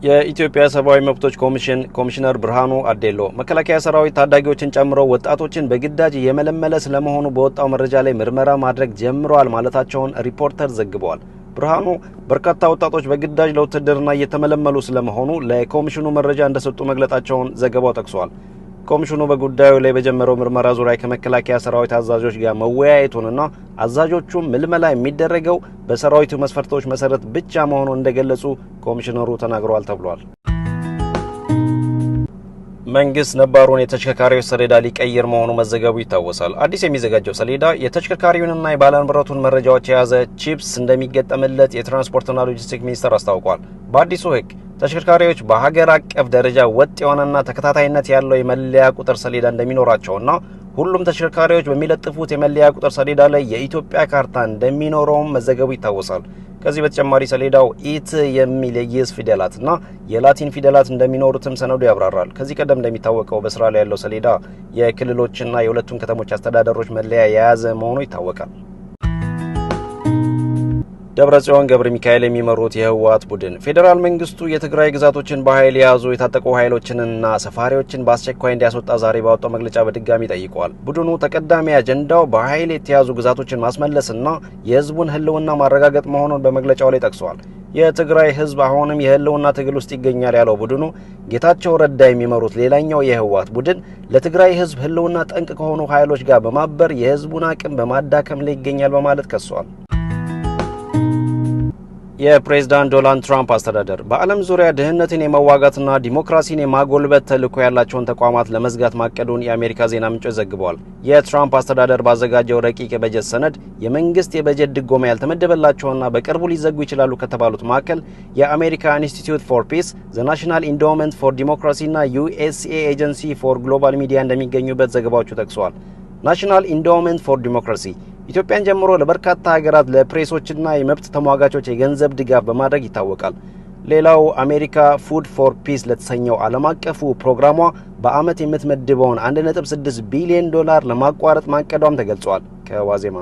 የኢትዮጵያ ሰብአዊ መብቶች ኮሚሽነር ብርሃኑ አዴሎ መከላከያ ሰራዊት ታዳጊዎችን ጨምሮ ወጣቶችን በግዳጅ የመለመለ ስለመሆኑ በወጣው መረጃ ላይ ምርመራ ማድረግ ጀምሯል ማለታቸውን ሪፖርተር ዘግቧል። ብርሃኑ በርካታ ወጣቶች በግዳጅ ለውትድርና እየተመለመሉ ስለመሆኑ ለኮሚሽኑ መረጃ እንደሰጡ መግለጻቸውን ዘገባው ጠቅሷል። ኮሚሽኑ በጉዳዩ ላይ በጀመረው ምርመራ ዙሪያ ከመከላከያ ሰራዊት አዛዦች ጋር መወያየቱንና አዛዦቹም ምልመላ የሚደረገው በሰራዊቱ መስፈርቶች መሰረት ብቻ መሆኑን እንደገለጹ ኮሚሽነሩ ተናግረዋል ተብሏል። መንግስት ነባሩን የተሽከርካሪዎች ሰሌዳ ሊቀይር መሆኑ መዘገቡ ይታወሳል። አዲስ የሚዘጋጀው ሰሌዳ የተሽከርካሪውንና የባለንብረቱን መረጃዎች የያዘ ቺፕስ እንደሚገጠምለት የትራንስፖርትና ሎጂስቲክስ ሚኒስቴር አስታውቋል። በአዲሱ ህግ ተሽከርካሪዎች በሀገር አቀፍ ደረጃ ወጥ የሆነና ተከታታይነት ያለው የመለያ ቁጥር ሰሌዳ እንደሚኖራቸውና ሁሉም ተሽከርካሪዎች በሚለጥፉት የመለያ ቁጥር ሰሌዳ ላይ የኢትዮጵያ ካርታ እንደሚኖረውም መዘገቡ ይታወሳል። ከዚህ በተጨማሪ ሰሌዳው ኢት የሚል የግዕዝ ፊደላትና የላቲን ፊደላት እንደሚኖሩትም ሰነዱ ያብራራል። ከዚህ ቀደም እንደሚታወቀው በስራ ላይ ያለው ሰሌዳ የክልሎችና የሁለቱም ከተሞች አስተዳደሮች መለያ የያዘ መሆኑ ይታወቃል። ደብረጽዮን ገብረ ሚካኤል የሚመሩት የህወሓት ቡድን ፌዴራል መንግስቱ የትግራይ ግዛቶችን በኃይል የያዙ የታጠቁ ኃይሎችንና ሰፋሪዎችን በአስቸኳይ እንዲያስወጣ ዛሬ ባወጣው መግለጫ በድጋሚ ጠይቋል። ቡድኑ ተቀዳሚ አጀንዳው በኃይል የተያዙ ግዛቶችን ማስመለስና የህዝቡን ህልውና ማረጋገጥ መሆኑን በመግለጫው ላይ ጠቅሷል። የትግራይ ህዝብ አሁንም የህልውና ትግል ውስጥ ይገኛል ያለው ቡድኑ ጌታቸው ረዳ የሚመሩት ሌላኛው የህወሓት ቡድን ለትግራይ ህዝብ ህልውና ጠንቅ ከሆኑ ኃይሎች ጋር በማበር የህዝቡን አቅም በማዳከም ላይ ይገኛል በማለት ከሷል። የፕሬዝዳንት ዶናልድ ትራምፕ አስተዳደር በዓለም ዙሪያ ድህነትን የመዋጋትና ዲሞክራሲን የማጎልበት ተልዕኮ ያላቸውን ተቋማት ለመዝጋት ማቀዱን የአሜሪካ ዜና ምንጮች ዘግበዋል። የትራምፕ አስተዳደር ባዘጋጀው ረቂቅ የበጀት ሰነድ የመንግስት የበጀት ድጎማ ያልተመደበላቸውና በቅርቡ ሊዘጉ ይችላሉ ከተባሉት መካከል የአሜሪካ ኢንስቲትዩት ፎር ፒስ፣ ዘ ናሽናል ኢንዶውመንት ፎር ዲሞክራሲና ዩኤስኤ ኤጀንሲ ፎር ግሎባል ሚዲያ እንደሚገኙበት ዘገባዎቹ ጠቅሰዋል። ናሽናል ኢንዶውመንት ፎር ዲሞክራሲ ኢትዮጵያን ጀምሮ ለበርካታ ሀገራት ለፕሬሶችና የመብት ተሟጋቾች የገንዘብ ድጋፍ በማድረግ ይታወቃል። ሌላው አሜሪካ ፉድ ፎር ፒስ ለተሰኘው ዓለም አቀፉ ፕሮግራሟ በአመት የምትመድበውን 1.6 ቢሊዮን ዶላር ለማቋረጥ ማቀዷም ተገልጿል። ከዋዜማ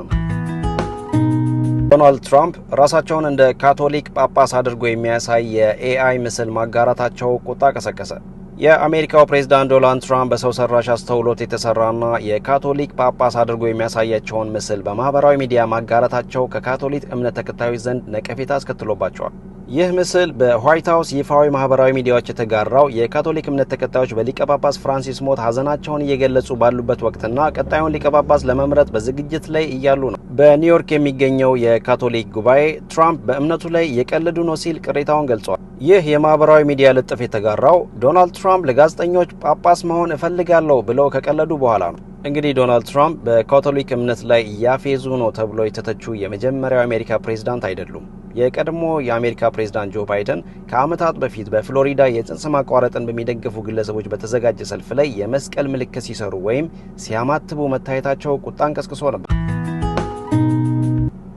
ዶናልድ ትራምፕ ራሳቸውን እንደ ካቶሊክ ጳጳስ አድርጎ የሚያሳይ የኤአይ ምስል ማጋራታቸው ቁጣ ቀሰቀሰ። የአሜሪካው ፕሬዝዳንት ዶናልድ ትራምፕ በሰው ሰራሽ አስተውሎት የተሰራና የካቶሊክ ጳጳስ አድርጎ የሚያሳያቸውን ምስል በማህበራዊ ሚዲያ ማጋራታቸው ከካቶሊክ እምነት ተከታዮች ዘንድ ነቀፌታ አስከትሎባቸዋል። ይህ ምስል በዋይት ሀውስ ይፋዊ ማህበራዊ ሚዲያዎች የተጋራው የካቶሊክ እምነት ተከታዮች በሊቀ ጳጳስ ፍራንሲስ ሞት ሀዘናቸውን እየገለጹ ባሉበት ወቅትና ቀጣዩን ሊቀ ጳጳስ ለመምረጥ በዝግጅት ላይ እያሉ ነው። በኒውዮርክ የሚገኘው የካቶሊክ ጉባኤ ትራምፕ በእምነቱ ላይ የቀለዱ ነው ሲል ቅሬታውን ገልጿል። ይህ የማህበራዊ ሚዲያ ልጥፍ የተጋራው ዶናልድ ትራምፕ ለጋዜጠኞች ጳጳስ መሆን እፈልጋለሁ ብለው ከቀለዱ በኋላ ነው። እንግዲህ ዶናልድ ትራምፕ በካቶሊክ እምነት ላይ እያፌዙ ነው ተብሎ የተተቹ የመጀመሪያው የአሜሪካ ፕሬዝዳንት አይደሉም። የቀድሞ የአሜሪካ ፕሬዝዳንት ጆ ባይደን ከዓመታት በፊት በፍሎሪዳ የጽንስ ማቋረጥን በሚደግፉ ግለሰቦች በተዘጋጀ ሰልፍ ላይ የመስቀል ምልክት ሲሰሩ ወይም ሲያማትቡ መታየታቸው ቁጣን ቀስቅሶ ነበር።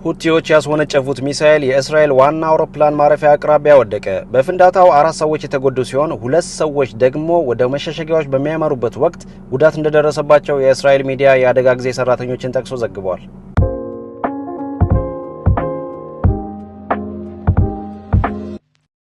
ሁቲዎች ያስወነጨፉት ሚሳኤል የእስራኤል ዋና አውሮፕላን ማረፊያ አቅራቢያ ወደቀ። በፍንዳታው 4 ሰዎች የተጎዱ ሲሆን 2 ሰዎች ደግሞ ወደ መሸሸጊያዎች በሚያመሩበት ወቅት ጉዳት እንደደረሰባቸው የእስራኤል ሚዲያ የአደጋ ጊዜ ሰራተኞችን ጠቅሶ ዘግቧል።